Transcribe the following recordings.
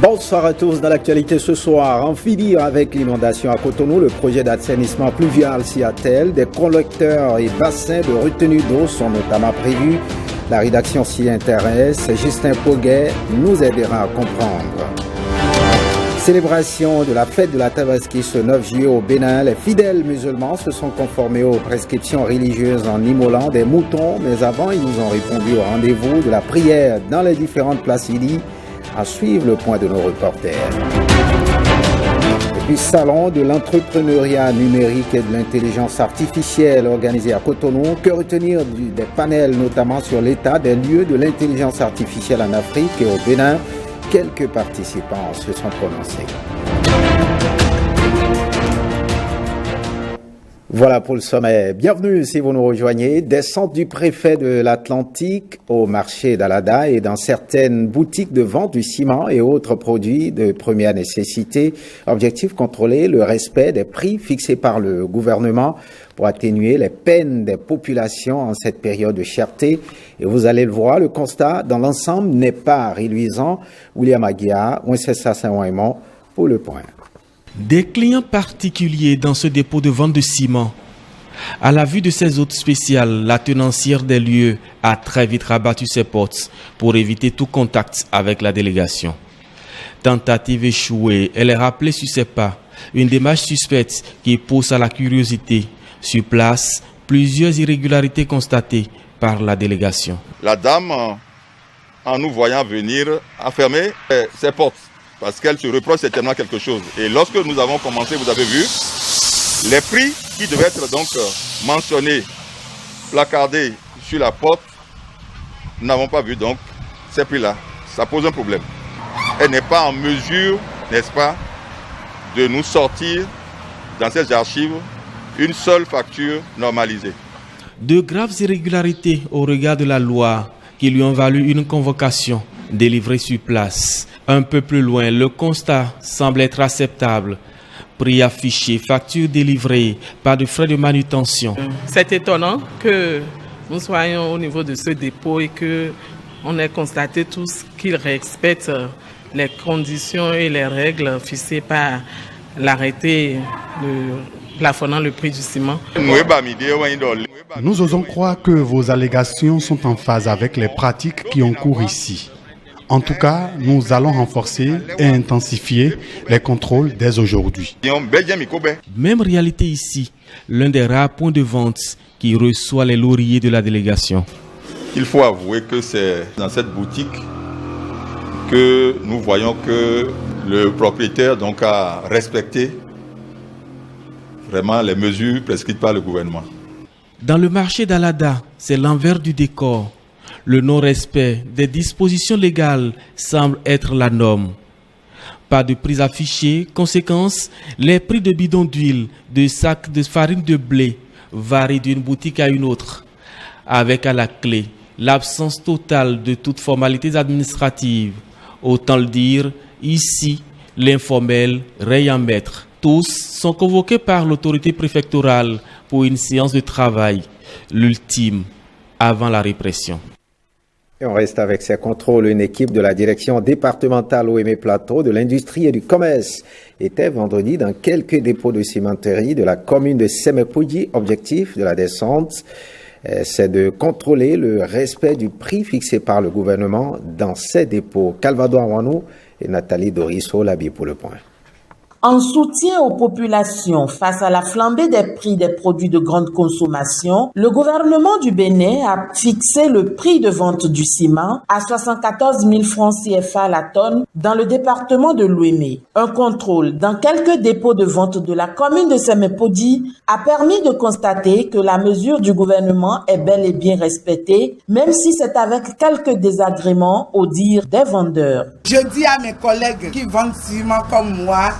Bonsoir à tous. Dans l'actualité ce soir, en finir avec l'inondation à Cotonou, le projet d'assainissement pluvial s'y attelle. Des collecteurs et bassins de retenue d'eau sont notamment prévus. La rédaction s'y intéresse. Justin Poguet nous aidera à comprendre. Célébration de la fête de la Tabaski ce 9 juillet au Bénin. Les fidèles musulmans se sont conformés aux prescriptions religieuses en immolant des moutons, mais avant ils nous ont répondu au rendez-vous de la prière dans les différentes places Idi. À suivre le point de nos reporters. Et puis salon de l'entrepreneuriat numérique et de l'intelligence artificielle organisé à Cotonou. Que retenir des panels notamment sur l'état des lieux de l'intelligence artificielle en Afrique et au Bénin. Quelques participants se sont prononcés. Voilà pour le sommet. Bienvenue si vous nous rejoignez. Descente du préfet de l'Atlantique au marché d'Alada et dans certaines boutiques de vente du ciment et autres produits de première nécessité. Objectif, contrôler le respect des prix fixés par le gouvernement pour atténuer les peines des populations en cette période de cherté. Et vous allez le voir, le constat dans l'ensemble n'est pas réluisant. William Aguiar, Ouensessa Saint-Waimon pour le point. Des clients particuliers dans ce dépôt de vente de ciment. À la vue de ces hôtes spéciales, la tenancière des lieux a très vite rabattu ses portes pour éviter tout contact avec la délégation. Tentative échouée, elle est rappelée sur ses pas. Une démarche suspecte qui pousse à la curiosité. Sur place, plusieurs irrégularités constatées par la délégation. La dame, en nous voyant venir, a fermé ses portes. Parce qu'elle se reproche certainement quelque chose. Et lorsque nous avons commencé, vous avez vu, les prix qui devaient être donc mentionnés, placardés sur la porte, nous n'avons pas vu donc ces prix-là. Ça pose un problème. Elle n'est pas en mesure, n'est-ce pas, de nous sortir dans ces archives une seule facture normalisée. De graves irrégularités au regard de la loi qui lui ont valu une convocation délivrée sur place. Un peu plus loin, le constat semble être acceptable. Prix affiché, facture délivrée, pas de frais de manutention. C'est étonnant que nous soyons au niveau de ce dépôt et qu'on ait constaté tous qu'ils respectent les conditions et les règles fixées par l'arrêté plafonnant le prix du ciment. Nous osons croire que vos allégations sont en phase avec les pratiques qui ont cours ici. En tout cas, nous allons renforcer et intensifier les contrôles dès aujourd'hui. Même réalité ici, l'un des rares points de vente qui reçoit les lauriers de la délégation. Il faut avouer que c'est dans cette boutique que nous voyons que le propriétaire donc a respecté vraiment les mesures prescrites par le gouvernement. Dans le marché d'Alada, c'est l'envers du décor. Le non-respect des dispositions légales semble être la norme. Pas de prix affichés. Conséquence, les prix de bidons d'huile, de sacs de farine de blé varient d'une boutique à une autre. Avec à la clé l'absence totale de toutes formalités administratives. Autant le dire, ici, l'informel règne en maître. Tous sont convoqués par l'autorité préfectorale pour une séance de travail, l'ultime avant la répression. Et on reste avec ces contrôles. Une équipe de la direction départementale OME Plateau de l'industrie et du commerce était vendredi dans quelques dépôts de cimenterie de la commune de Semepoudi. Objectif de la descente, c'est de contrôler le respect du prix fixé par le gouvernement dans ces dépôts. Calvado Awanou et Nathalie Dorisso l'habillent pour le point. En soutien aux populations face à la flambée des prix des produits de grande consommation, le gouvernement du Bénin a fixé le prix de vente du ciment à 74 000 francs CFA la tonne dans le département de l'Ouémé. Un contrôle dans quelques dépôts de vente de la commune de Semepoudi a permis de constater que la mesure du gouvernement est bel et bien respectée, même si c'est avec quelques désagréments au dire des vendeurs. Je dis à mes collègues qui vendent ciment comme moi,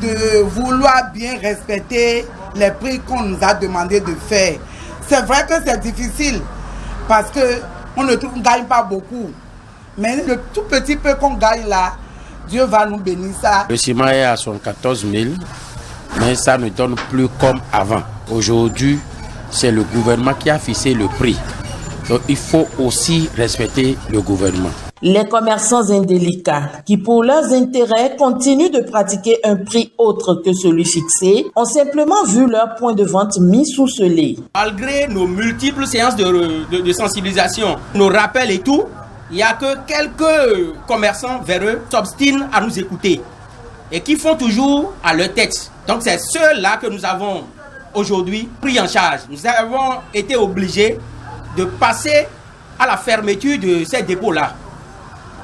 de vouloir bien respecter les prix qu'on nous a demandé de faire. C'est vrai que c'est difficile parce qu'on ne gagne pas beaucoup. Mais le tout petit peu qu'on gagne là, Dieu va nous bénir ça. Le ciment est à 74 000, mais ça ne donne plus comme avant. Aujourd'hui, c'est le gouvernement qui a fixé le prix. Donc il faut aussi respecter le gouvernement. Les commerçants indélicats, qui pour leurs intérêts continuent de pratiquer un prix autre que celui fixé, ont simplement vu leur point de vente mis sous scellé. Malgré nos multiples séances de sensibilisation, nos rappels et tout, il n'y a que quelques commerçants véreux qui s'obstinent à nous écouter et qui font toujours à leur tête. Donc c'est ceux-là que nous avons aujourd'hui pris en charge. Nous avons été obligés de passer à la fermeture de ces dépôts-là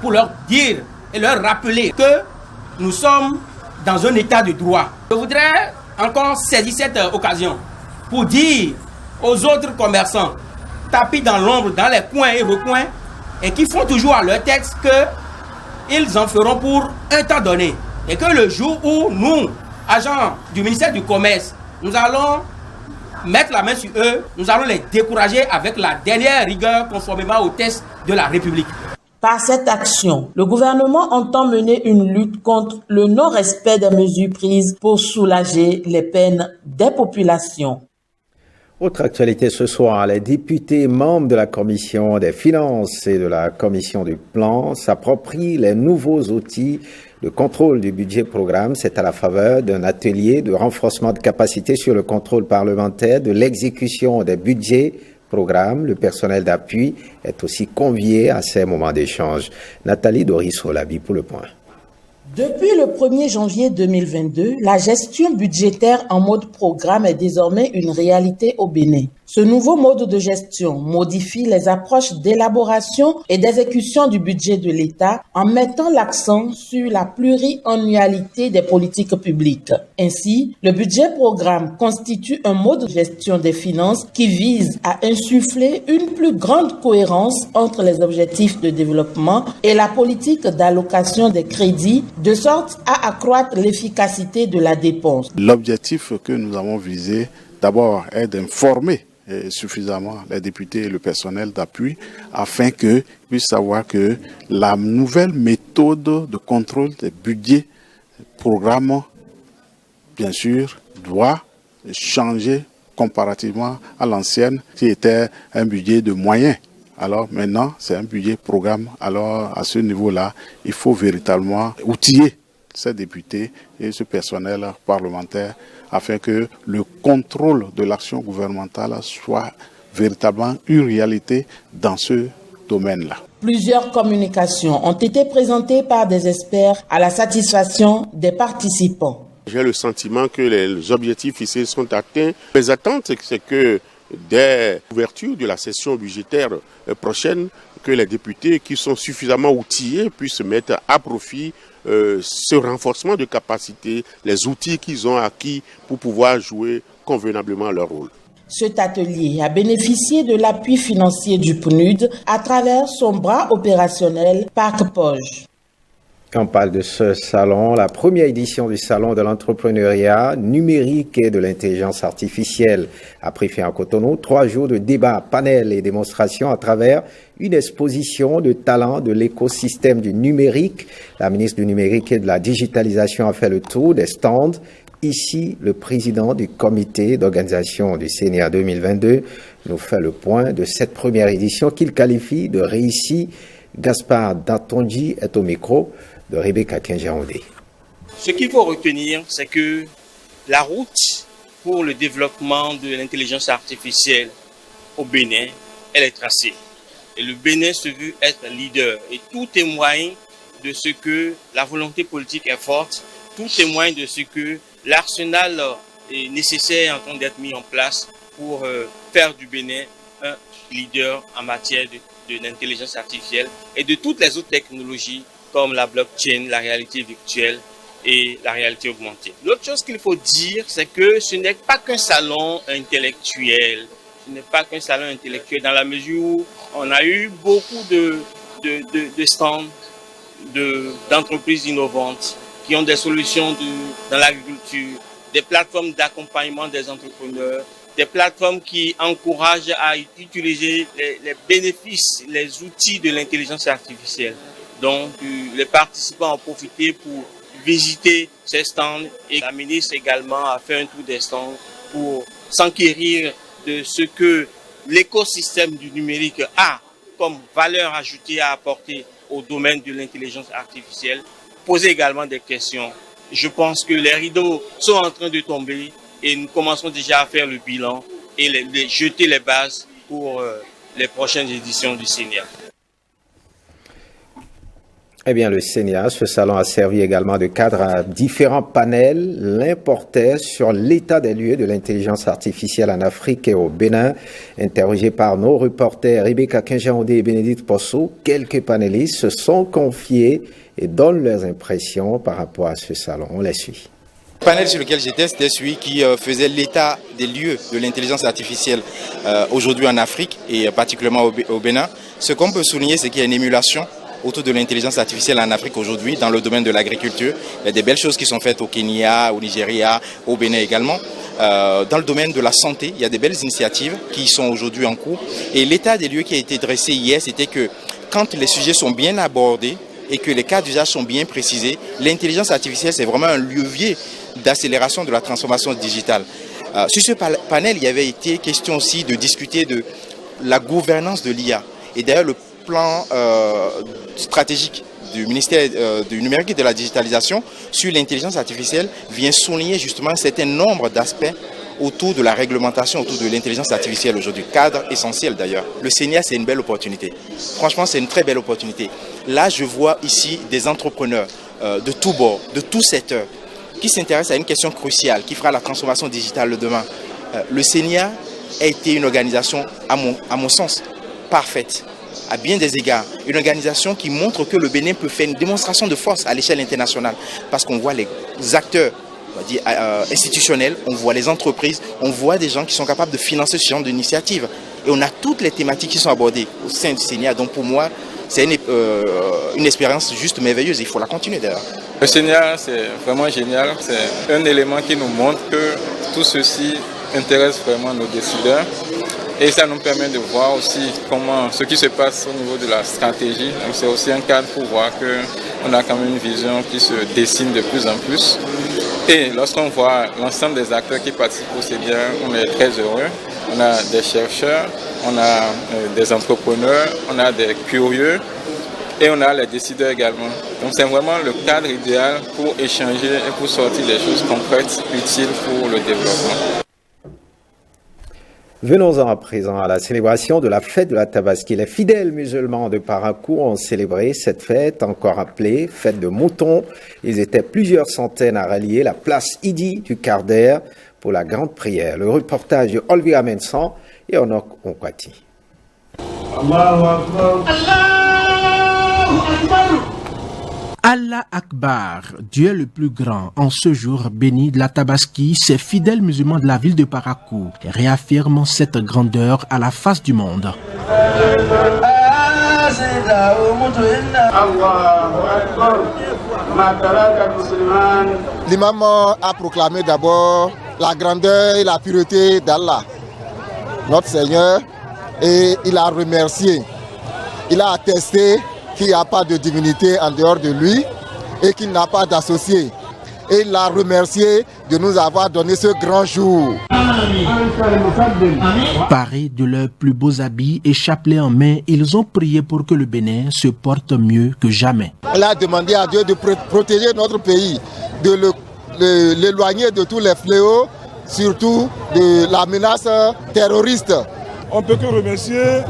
pour leur dire et leur rappeler que nous sommes dans un état de droit. Je voudrais encore saisir cette occasion pour dire aux autres commerçants tapis dans l'ombre, dans les coins et recoins, et qui font toujours à leur tête qu'ils en feront pour un temps donné. Et que le jour où nous, agents du ministère du Commerce, nous allons mettre la main sur eux, nous allons les décourager avec la dernière rigueur conformément aux textes de la République. Par cette action, le gouvernement entend mener une lutte contre le non-respect des mesures prises pour soulager les peines des populations. Autre actualité ce soir, les députés membres de la Commission des finances et de la Commission du plan s'approprient les nouveaux outils de contrôle du budget programme. C'est à la faveur d'un atelier de renforcement de capacité sur le contrôle parlementaire de l'exécution des budgets programmes. Le personnel d'appui est aussi convié à ces moments d'échange. Nathalie Doris-Olabi pour le point. Depuis le 1er janvier 2022, la gestion budgétaire en mode programme est désormais une réalité au Bénin. Ce nouveau mode de gestion modifie les approches d'élaboration et d'exécution du budget de l'État en mettant l'accent sur la pluriannualité des politiques publiques. Ainsi, le budget programme constitue un mode de gestion des finances qui vise à insuffler une plus grande cohérence entre les objectifs de développement et la politique d'allocation des crédits, de sorte à accroître l'efficacité de la dépense. L'objectif que nous avons visé, d'abord, est d'informer suffisamment les députés et le personnel d'appui afin qu'ils puissent savoir que la nouvelle méthode de contrôle des budgets, programmes, bien sûr, doit changer comparativement à l'ancienne qui était un budget de moyens. Alors maintenant, c'est un budget programme. Alors à ce niveau-là, il faut véritablement outiller ces députés et ce personnel parlementaire afin que le contrôle de l'action gouvernementale soit véritablement une réalité dans ce domaine-là. Plusieurs communications ont été présentées par des experts à la satisfaction des participants. J'ai le sentiment que les objectifs ici sont atteints. Les attentes, c'est que dès l'ouverture de la session budgétaire prochaine, que les députés qui sont suffisamment outillés puissent mettre à profit ce renforcement de capacité, les outils qu'ils ont acquis pour pouvoir jouer convenablement leur rôle. Cet atelier a bénéficié de l'appui financier du PNUD à travers son bras opérationnel Parc Poge. On parle de ce salon, la première édition du salon de l'entrepreneuriat numérique et de l'intelligence artificielle a pris fin à Cotonou. 3 jours de débats, panels et démonstrations à travers une exposition de talents de l'écosystème du numérique. La ministre du numérique et de la digitalisation a fait le tour des stands. Ici, le président du comité d'organisation du CNIA 2022 nous fait le point de cette première édition qu'il qualifie de réussie. Gaspard Datonji est au micro de Rebecca Kinjaondé. Ce qu'il faut retenir, c'est que la route pour le développement de l'intelligence artificielle au Bénin, elle est tracée. Et le Bénin se veut être leader. Et tout témoigne de ce que la volonté politique est forte, tout témoigne de ce que l'arsenal nécessaire est en train d'être mis en place pour faire du Bénin un leader en matière de l'intelligence artificielle et de toutes les autres technologies comme la blockchain, la réalité virtuelle et la réalité augmentée. L'autre chose qu'il faut dire, c'est que ce n'est pas qu'un salon intellectuel. Ce n'est pas qu'un salon intellectuel dans la mesure où on a eu beaucoup de stands d'entreprises innovantes qui ont des solutions dans l'agriculture, des plateformes d'accompagnement des entrepreneurs, des plateformes qui encouragent à utiliser les bénéfices, les outils de l'intelligence artificielle. Donc, les participants ont profité pour visiter ces stands et la ministre également a fait un tour des stands pour s'enquérir de ce que l'écosystème du numérique a comme valeur ajoutée à apporter au domaine de l'intelligence artificielle, poser également des questions. Je pense que les rideaux sont en train de tomber et nous commençons déjà à faire le bilan et jeter les bases pour les prochaines éditions du CENIA. Eh bien, le CENIA, ce salon a servi également de cadre à différents panels. L'un portait sur l'état des lieux de l'intelligence artificielle en Afrique et au Bénin. Interrogés par nos reporters Rebecca Kinjaondé et Bénédicte Posso, quelques panélistes se sont confiés et donnent leurs impressions par rapport à ce salon. On les suit. Le panel sur lequel j'étais, c'était celui qui faisait l'état des lieux de l'intelligence artificielle aujourd'hui en Afrique et particulièrement au Bénin. Ce qu'on peut souligner, c'est qu'il y a une émulation autour de l'intelligence artificielle en Afrique aujourd'hui, dans le domaine de l'agriculture. Il y a des belles choses qui sont faites au Kenya, au Nigeria, au Bénin également. Dans le domaine de la santé, il y a des belles initiatives qui sont aujourd'hui en cours. Et l'état des lieux qui a été dressé hier, c'était que quand les sujets sont bien abordés et que les cas d'usage sont bien précisés, l'intelligence artificielle, c'est vraiment un levier d'accélération de la transformation digitale. Sur ce panel, il y avait été question aussi de discuter de la gouvernance de l'IA. Et d'ailleurs, le plan stratégique du ministère du numérique et de la digitalisation sur l'intelligence artificielle vient souligner justement un certain nombre d'aspects autour de la réglementation, autour de l'intelligence artificielle aujourd'hui. Cadre essentiel d'ailleurs. Le CENIA, c'est une belle opportunité. Franchement, c'est une très belle opportunité. Là, je vois ici des entrepreneurs de tous bords, de tous secteurs, qui s'intéressent à une question cruciale, qui fera la transformation digitale de demain. Le CENIA a été une organisation, à mon sens, parfaite. À bien des égards, une organisation qui montre que le Bénin peut faire une démonstration de force à l'échelle internationale parce qu'on voit les acteurs institutionnels, on voit les entreprises, on voit des gens qui sont capables de financer ce genre d'initiative et on a toutes les thématiques qui sont abordées au sein du CENIA. Donc pour moi, c'est une expérience juste merveilleuse, il faut la continuer d'ailleurs. Le CENIA, c'est vraiment génial, c'est un élément qui nous montre que tout ceci intéresse vraiment nos décideurs. Et ça nous permet de voir aussi ce qui se passe au niveau de la stratégie. Donc c'est aussi un cadre pour voir qu'on a quand même une vision qui se dessine de plus en plus. Et lorsqu'on voit l'ensemble des acteurs qui participent au CENIA, on est très heureux. On a des chercheurs, on a des entrepreneurs, on a des curieux et on a les décideurs également. Donc c'est vraiment le cadre idéal pour échanger et pour sortir des choses concrètes, utiles pour le développement. Venons-en à présent à la célébration de la fête de la Tabaski. Les fidèles musulmans de Parakou ont célébré cette fête, encore appelée fête de mouton. Ils étaient plusieurs centaines à rallier la place Idi du Carder pour la grande prière. Le reportage de Olvira Mensan et Onok Onkwati. Allahu Akbar. Allahu Akbar. Allah Akbar, Dieu est le plus grand. En ce jour béni de la Tabaski, ces fidèles musulmans de la ville de Parakou réaffirment cette grandeur à la face du monde. L'imam a proclamé d'abord la grandeur et la pureté d'Allah, notre Seigneur, et il a remercié, il a attesté qu'il n'y a pas de divinité en dehors de lui et qu'il n'a pas d'associé. Et il l'a remercié de nous avoir donné ce grand jour. Parés de leurs plus beaux habits et chapelets en main, ils ont prié pour que le Bénin se porte mieux que jamais. Il a demandé à Dieu de protéger notre pays, de l'éloigner de tous les fléaux, surtout de la menace terroriste. On ne peut que remercier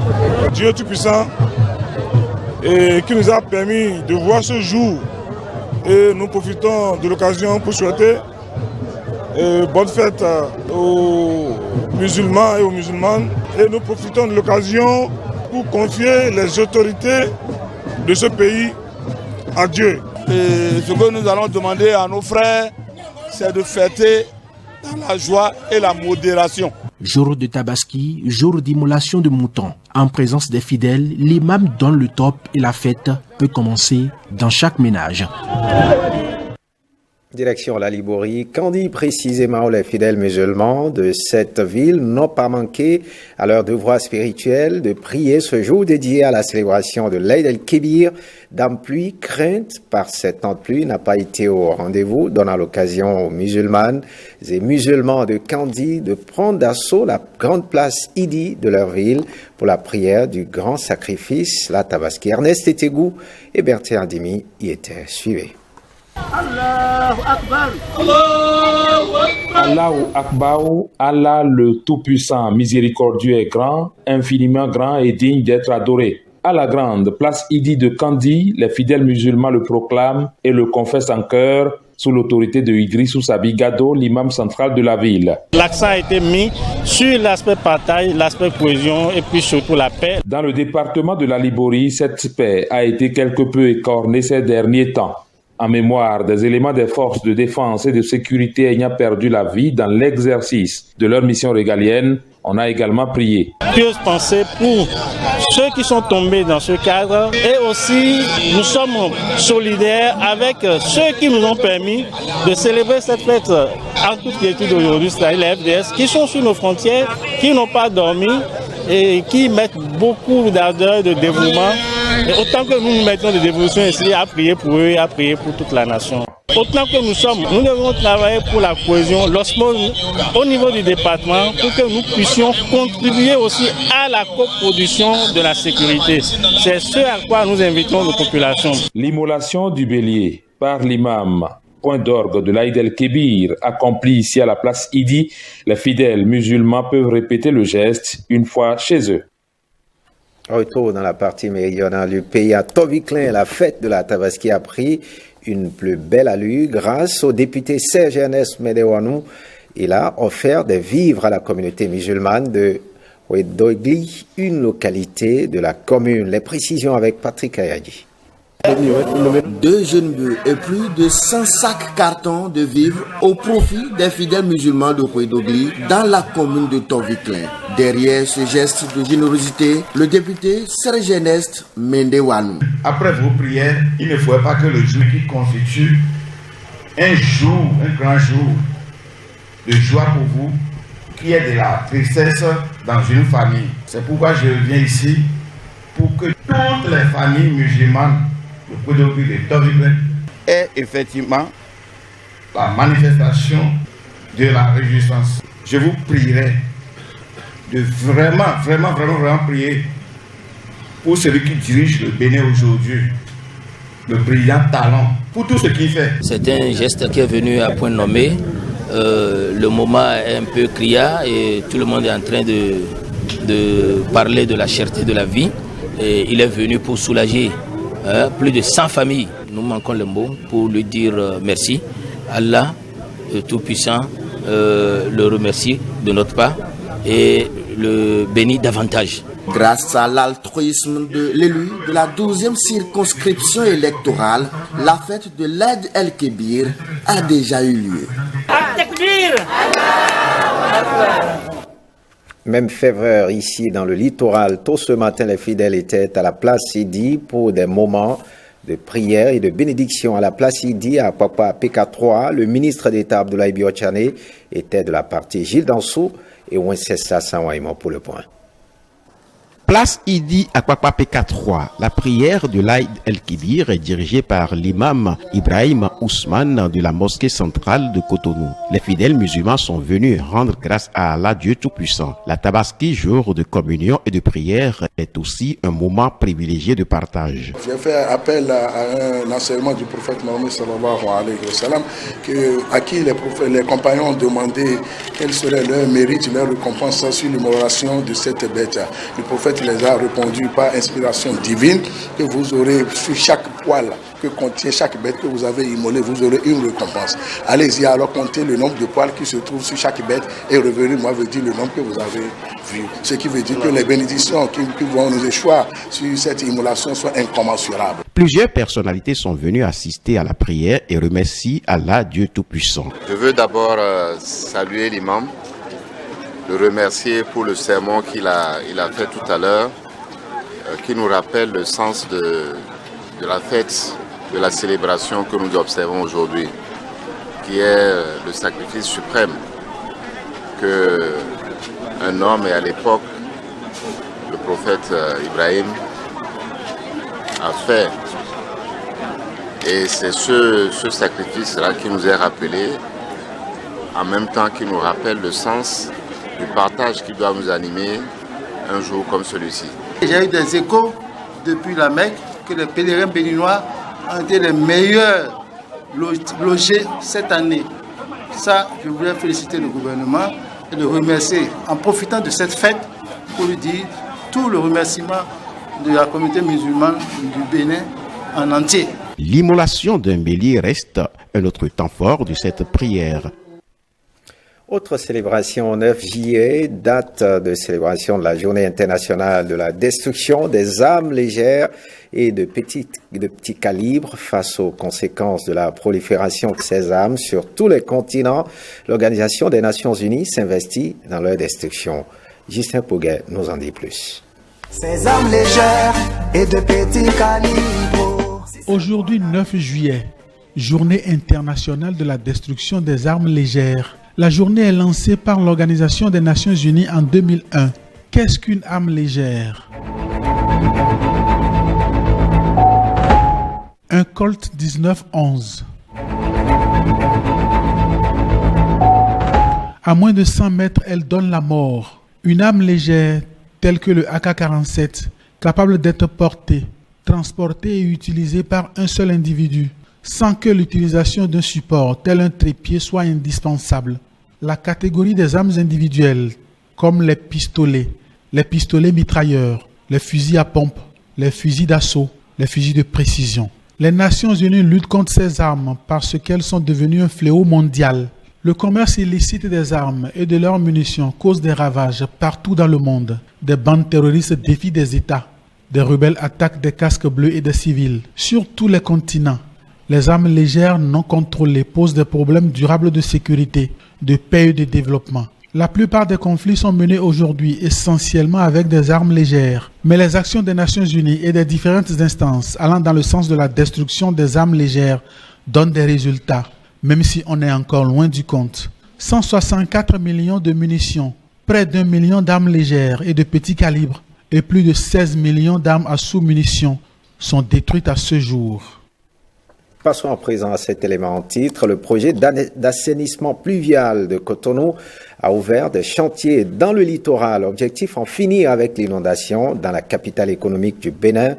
Dieu Tout-Puissant et qui nous a permis de voir ce jour. Et nous profitons de l'occasion pour souhaiter bonne fête aux musulmans et aux musulmanes. Et nous profitons de l'occasion pour confier les autorités de ce pays à Dieu. Et ce que nous allons demander à nos frères, c'est de fêter dans la joie et la modération. Jour de Tabaski, jour d'immolation de moutons. En présence des fidèles, l'imam donne le top et la fête peut commencer dans chaque ménage. Direction la Liborie, Kandi précisément les fidèles musulmans de cette ville n'ont pas manqué à leur devoir spirituel de prier ce jour dédié à la célébration de l'Aïd el-Kébir. Dans pluie, crainte par cette temps de pluie n'a pas été au rendez-vous, donnant l'occasion aux musulmanes et musulmans de Kandi de prendre d'assaut la grande place Idi de leur ville pour la prière du grand sacrifice. La Tabaski, Ernest Etegou et Bertrand Dimi y étaient. Suivez. Allahu Akbar. Allahu Akbar. Allah le Tout-Puissant, miséricordieux et grand, infiniment grand et digne d'être adoré. À la grande place Idi de Kandi, les fidèles musulmans le proclament et le confessent en chœur sous l'autorité de Idrissou Sabi Gado, l'imam central de la ville. L'accent a été mis sur l'aspect partage, l'aspect cohésion et puis surtout la paix. Dans le département de la Liborie, cette paix a été quelque peu écornée ces derniers temps. En mémoire des éléments des forces de défense et de sécurité ayant perdu la vie dans l'exercice de leur mission régalienne, on a également prié. Pieuse pensée pour ceux qui sont tombés dans ce cadre et aussi nous sommes solidaires avec ceux qui nous ont permis de célébrer cette fête en toute quiétude aujourd'hui, c'est-à-dire les FDS qui sont sur nos frontières, qui n'ont pas dormi et qui mettent beaucoup d'ardeur, de dévouement. Et autant que nous nous mettons de dévotion ici à prier pour eux et à prier pour toute la nation. Autant que nous sommes, nous devons travailler pour la cohésion, l'osmose au niveau du département pour que nous puissions contribuer aussi à la coproduction de la sécurité. C'est ce à quoi nous invitons nos populations. L'immolation du bélier par l'imam, point d'orgue de l'Aïd el-Kébir, accompli ici à la place Idi, les fidèles musulmans peuvent répéter le geste une fois chez eux. Retour dans la partie méridionale du pays à Toviklen, la fête de la Tabaski a pris une plus belle allure grâce au député Serge Ernest Medewanou. Il a offert des vivres à la communauté musulmane de Ouedogli, une localité de la commune. Les précisions avec Patrick Ayadi. 2 jeunes bœufs et plus de 100 sacs cartons de vivres au profit des fidèles musulmans de Ouedogli dans la commune de Toviklen. Derrière ce geste de générosité, le député Serge Ernest Medewanou. Après vos prières, il ne faudrait pas que le jour qui constitue un jour, un grand jour de joie pour vous, qui est de la tristesse dans une famille. C'est pourquoi je viens ici pour que toutes les familles musulmanes de Ouedogli de Toviklen aient effectivement la manifestation de la réjouissance. Je vous prierai de vraiment prier pour celui qui dirige le Bénin aujourd'hui, le président Talon, pour tout ce qu'il fait. C'est un geste qui est venu à point nommé. Le moment est un peu criard et tout le monde est en train de parler de la cherté de la vie. Et il est venu pour soulager plus de 100 familles. Nous manquons le mot pour lui dire merci. Allah, le Tout-Puissant, le remercie de notre part et le bénit davantage. Grâce à l'altruisme de l'élu de la 12e circonscription électorale, la fête de l'Aïd el-Kébir a déjà eu lieu. Même faveur ici dans le littoral. Tôt ce matin, les fidèles étaient à la place Idi pour des moments de prière et de bénédiction. À la place Idi, à Papa PK3, le ministre d'État Abdoulaye Biochane était de la partie Gilles Dansou et Ouensessa Sanwaïman pour le point. Place Idi à Kwakwa PK3. La prière de l'Aïd el-Kébir est dirigée par l'imam Ibrahim Ousmane de la mosquée centrale de Cotonou. Les fidèles musulmans sont venus rendre grâce à Allah Dieu Tout-Puissant. La Tabaski, jour de communion et de prière, est aussi un moment privilégié de partage. J'ai fait appel à un enseignement du prophète Mohammed sallallahu alayhi wa sallam, à qui les compagnons ont demandé quel serait leur mérite, leur récompense sur l'immolation de cette bête. Le prophète les a répondu par inspiration divine que vous aurez sur chaque poil que contient chaque bête que vous avez immolée, vous aurez une récompense. Allez-y alors comptez le nombre de poils qui se trouvent sur chaque bête et revenez-moi veut dire le nombre que vous avez vu. Ce qui veut dire que les bénédictions qui vont nous échoir sur cette immolation sont incommensurables. Plusieurs personnalités sont venues assister à la prière et remercient Allah Dieu Tout-Puissant. Je veux d'abord saluer l'imam, le remercier pour le sermon qu'il a fait tout à l'heure, qui nous rappelle le sens de la fête, de la célébration que nous observons aujourd'hui. qui est le sacrifice suprême que un homme, et à l'époque, le prophète Ibrahim, a fait. Et c'est ce sacrifice-là qui nous est rappelé, en même temps qu'il nous rappelle le sens du partage qui doit nous animer un jour comme celui-ci. J'ai eu des échos depuis la Mecque que les pèlerins béninois ont été les meilleurs logés cette année. Ça, je voulais féliciter le gouvernement et le remercier en profitant de cette fête pour lui dire tout le remerciement de la communauté musulmane du Bénin en entier. L'immolation d'un bélier reste un autre temps fort de cette prière. Autre célébration au 9 juillet, date de célébration de la Journée internationale de la destruction des armes légères et de petits calibres face aux conséquences de la prolifération de ces armes sur tous les continents. L'Organisation des Nations Unies s'investit dans leur destruction. Justin Pouguet nous en dit plus. Ces armes légères et de petits calibres. Aujourd'hui 9 juillet, Journée internationale de la destruction des armes légères. La journée est lancée par l'Organisation des Nations Unies en 2001. Qu'est-ce qu'une arme légère? Un Colt 1911. À moins de 100 mètres, elle donne la mort. Une arme légère, telle que le AK-47, capable d'être portée, transportée et utilisée par un seul individu, sans que l'utilisation d'un support tel un trépied soit indispensable. La catégorie des armes individuelles, comme les pistolets mitrailleurs, les fusils à pompe, les fusils d'assaut, les fusils de précision. Les Nations Unies luttent contre ces armes parce qu'elles sont devenues un fléau mondial. Le commerce illicite des armes et de leurs munitions cause des ravages partout dans le monde. Des bandes terroristes défient des États. Des rebelles attaquent des casques bleus et des civils. Sur tous les continents, les armes légères non contrôlées posent des problèmes durables de sécurité, de paix et de développement. La plupart des conflits sont menés aujourd'hui essentiellement avec des armes légères. Mais les actions des Nations Unies et des différentes instances allant dans le sens de la destruction des armes légères donnent des résultats, même si on est encore loin du compte. 164 millions de munitions, près d'1 million d'armes légères et de petits calibres et plus de 16 millions d'armes à sous-munitions sont détruites à ce jour. Passons à présent à cet élément en titre. Le projet d'assainissement pluvial de Cotonou a ouvert des chantiers dans le littoral. Objectif en finir avec l'inondation dans la capitale économique du Bénin.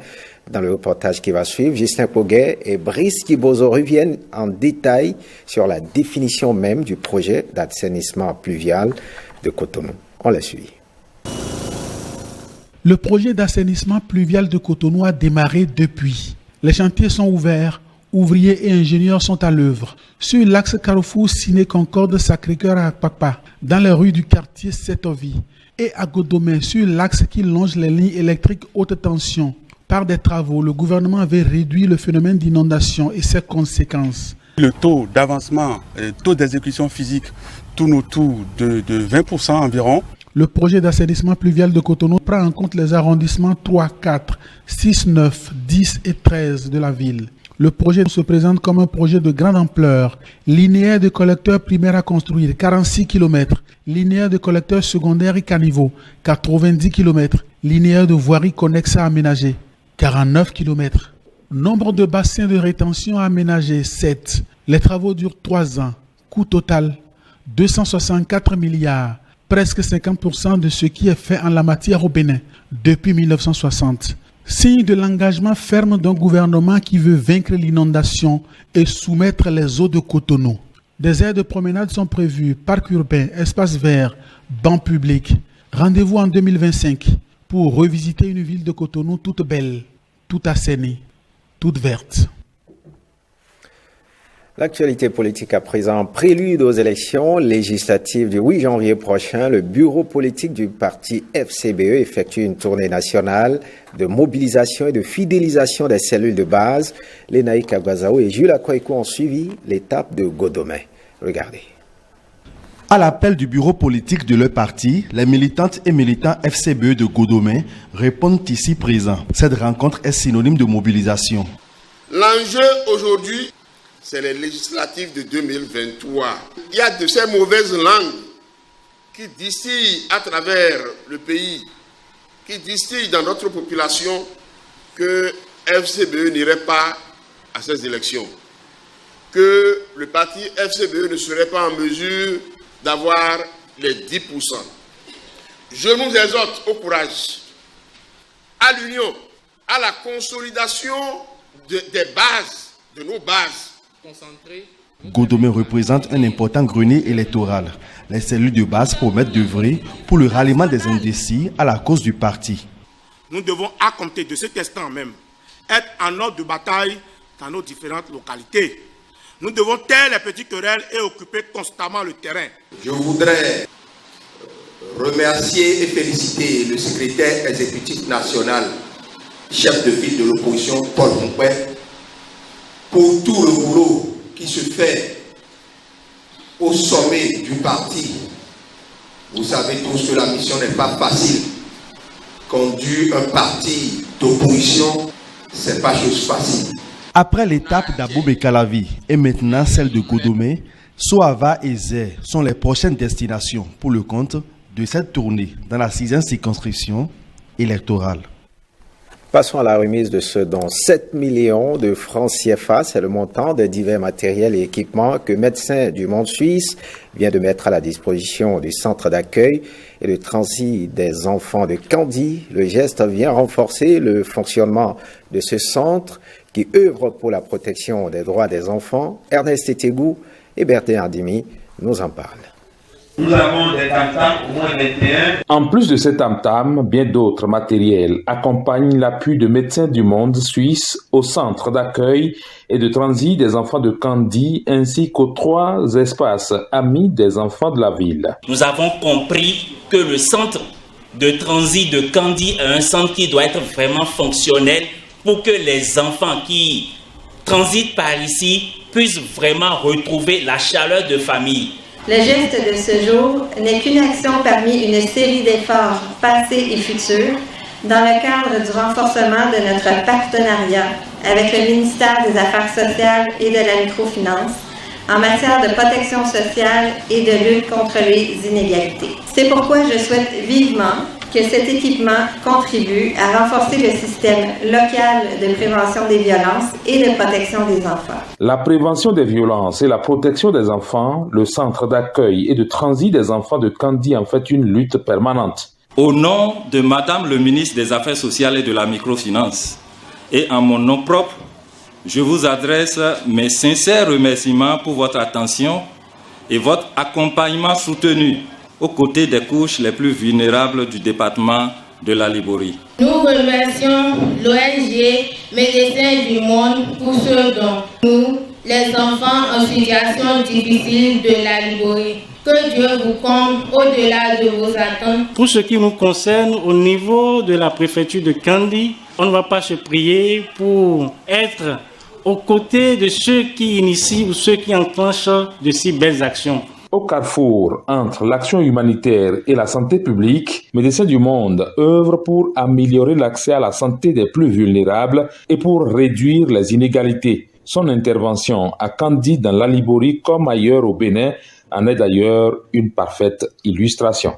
Dans le reportage qui va suivre, Justin Pouguet et Brice Kibozo reviennent en détail sur la définition même du projet d'assainissement pluvial de Cotonou. On les suit. Le projet d'assainissement pluvial de Cotonou a démarré depuis. Les chantiers sont ouverts. Ouvriers et ingénieurs sont à l'œuvre. Sur l'axe Carrefour Ciné-Concorde Sacré-Cœur à Akpakpa, dans les rues du quartier Setovi, et à Godomé, sur l'axe qui longe les lignes électriques haute tension. Par des travaux, le gouvernement avait réduit le phénomène d'inondation et ses conséquences. Le taux d'avancement, le taux d'exécution physique tourne autour de 20% environ. Le projet d'assainissement pluvial de Cotonou prend en compte les arrondissements 3, 4, 6, 9, 10 et 13 de la ville. Le projet se présente comme un projet de grande ampleur. Linéaire de collecteurs primaires à construire, 46 km. Linéaire de collecteurs secondaires et caniveaux, 90 km. Linéaire de voiries connexes à aménager, 49 km. Nombre de bassins de rétention à aménager, 7. Les travaux durent 3 ans. Coût total, 264 milliards. Presque 50% de ce qui est fait en la matière au Bénin depuis 1960. Signe de l'engagement ferme d'un gouvernement qui veut vaincre l'inondation et soumettre les eaux de Cotonou. Des aires de promenade sont prévues, parcs urbains, espaces verts, bancs publics. Rendez-vous en 2025 pour revisiter une ville de Cotonou toute belle, toute assainie, toute verte. L'actualité politique à présent, prélude aux élections législatives du 8 janvier prochain, le bureau politique du parti FCBE effectue une tournée nationale de mobilisation et de fidélisation des cellules de base. Lénaïk Agwazao et Jules Akoiko ont suivi l'étape de Godomé. Regardez. À l'appel du bureau politique de leur parti, les militantes et militants FCBE de Godomé répondent ici présents. Cette rencontre est synonyme de mobilisation. L'enjeu aujourd'hui, c'est les législatives de 2023. Il y a de ces mauvaises langues qui distillent à travers le pays, qui distillent dans notre population que FCBE n'irait pas à ces élections, que le parti FCBE ne serait pas en mesure d'avoir les 10%. Je nous exhorte au courage, à l'union, à la consolidation des bases, de nos bases. Godomé représente un important grenier électoral. Les cellules de base promettent d'œuvrer pour le ralliement des indécis à la cause du parti. Nous devons, à compter de cet instant même, être en ordre de bataille dans nos différentes localités. Nous devons taire les petites querelles et occuper constamment le terrain. Je voudrais remercier et féliciter le secrétaire exécutif national, chef de file de l'opposition, Paul Moukoué, pour tout le boulot qui se fait au sommet du parti. Vous savez tous que la mission n'est pas facile. Conduire un parti d'opposition, c'est pas chose facile. Après l'étape d'Abou-Bekalavi et maintenant celle de Godomé, Soava et Zé sont les prochaines destinations pour le compte de cette tournée dans la 6e circonscription électorale. Passons à la remise de ce don. 7 millions de francs CFA, c'est le montant de divers matériels et équipements que Médecins du Monde Suisse vient de mettre à la disposition du centre d'accueil et de transit des enfants de Candie. Le geste vient renforcer le fonctionnement de ce centre qui œuvre pour la protection des droits des enfants. Ernest Etegou et Bertin Andimi nous en parlent. Nous avons des tam-tams, au moins 21. En plus de ces tam-tams, bien d'autres matériels accompagnent l'appui de Médecins du Monde Suisse au centre d'accueil et de transit des enfants de Candie ainsi qu'aux 3 espaces amis des enfants de la ville. Nous avons compris que le centre de transit de Candie est un centre qui doit être vraiment fonctionnel pour que les enfants qui transitent par ici puissent vraiment retrouver la chaleur de famille. Le geste de ce jour n'est qu'une action parmi une série d'efforts passés et futurs dans le cadre du renforcement de notre partenariat avec le ministère des Affaires sociales et de la microfinance en matière de protection sociale et de lutte contre les inégalités. C'est pourquoi je souhaite vivement que cet équipement contribue à renforcer le système local de prévention des violences et de protection des enfants. La prévention des violences et la protection des enfants, le centre d'accueil et de transit des enfants de Candie en fait une lutte permanente. Au nom de Madame le ministre des Affaires sociales et de la microfinance et en mon nom propre, je vous adresse mes sincères remerciements pour votre attention et votre accompagnement soutenu aux côtés des couches les plus vulnérables du département de la Liborie. Nous remercions l'ONG Médecins du Monde pour ce don. Nous, les enfants en situation difficile de la Liborie, que Dieu vous comble au-delà de vos attentes. Pour ce qui nous concerne, au niveau de la préfecture de Candie, on ne va pas se prier pour être aux côtés de ceux qui initient ou ceux qui enclenchent de si belles actions. Au carrefour entre l'action humanitaire et la santé publique, Médecins du Monde œuvre pour améliorer l'accès à la santé des plus vulnérables et pour réduire les inégalités. Son intervention à Candie dans la Liborie comme ailleurs au Bénin en est d'ailleurs une parfaite illustration.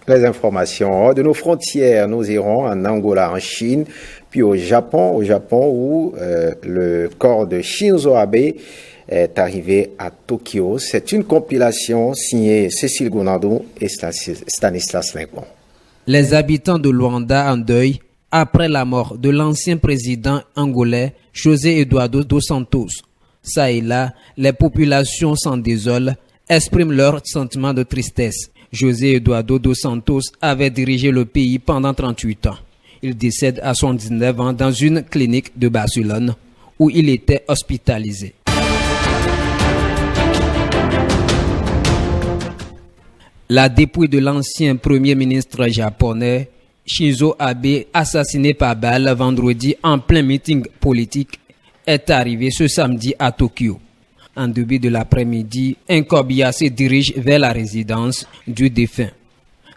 Les informations hors de nos frontières, nous irons en Angola, en Chine, puis au Japon où le corps de Shinzo Abe est arrivé à Tokyo. C'est une compilation signée Cécile Gounandou et Stanislas Lincoln. Les habitants de Luanda en deuil après la mort de l'ancien président angolais José Eduardo dos Santos. Ça et là, les populations s'en désolent, expriment leur sentiment de tristesse. José Eduardo dos Santos avait dirigé le pays pendant 38 ans. Il décède à 79 ans dans une clinique de Barcelone où il était hospitalisé. La dépouille de l'ancien premier ministre japonais Shinzo Abe, assassiné par balle vendredi en plein meeting politique, est arrivée ce samedi à Tokyo. En début de l'après-midi, un corbillard se dirige vers la résidence du défunt.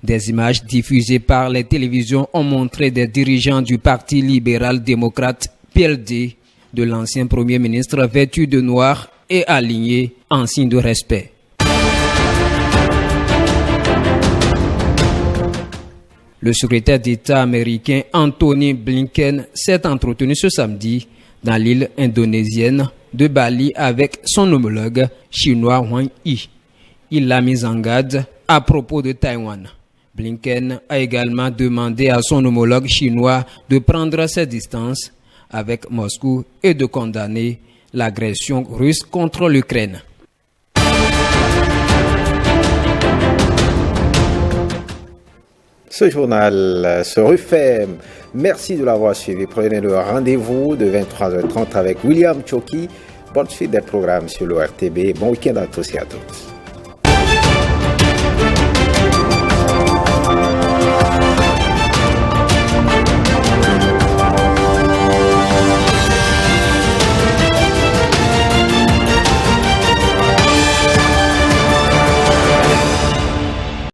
Des images diffusées par les télévisions ont montré des dirigeants du Parti libéral-démocrate PLD de l'ancien Premier ministre vêtus de noir et alignés en signe de respect. Le secrétaire d'État américain Anthony Blinken s'est entretenu ce samedi dans l'île indonésienne de Bali avec son homologue chinois Wang Yi. Il l'a mis en garde à propos de Taïwan. Blinken a également demandé à son homologue chinois de prendre ses distances avec Moscou et de condamner l'agression russe contre l'Ukraine. Ce journal se refait. Merci de l'avoir suivi. Prenez le rendez-vous de 23h30 avec William Choki. Bonne suite des programmes sur le RTB. Bon week-end à tous et à toutes.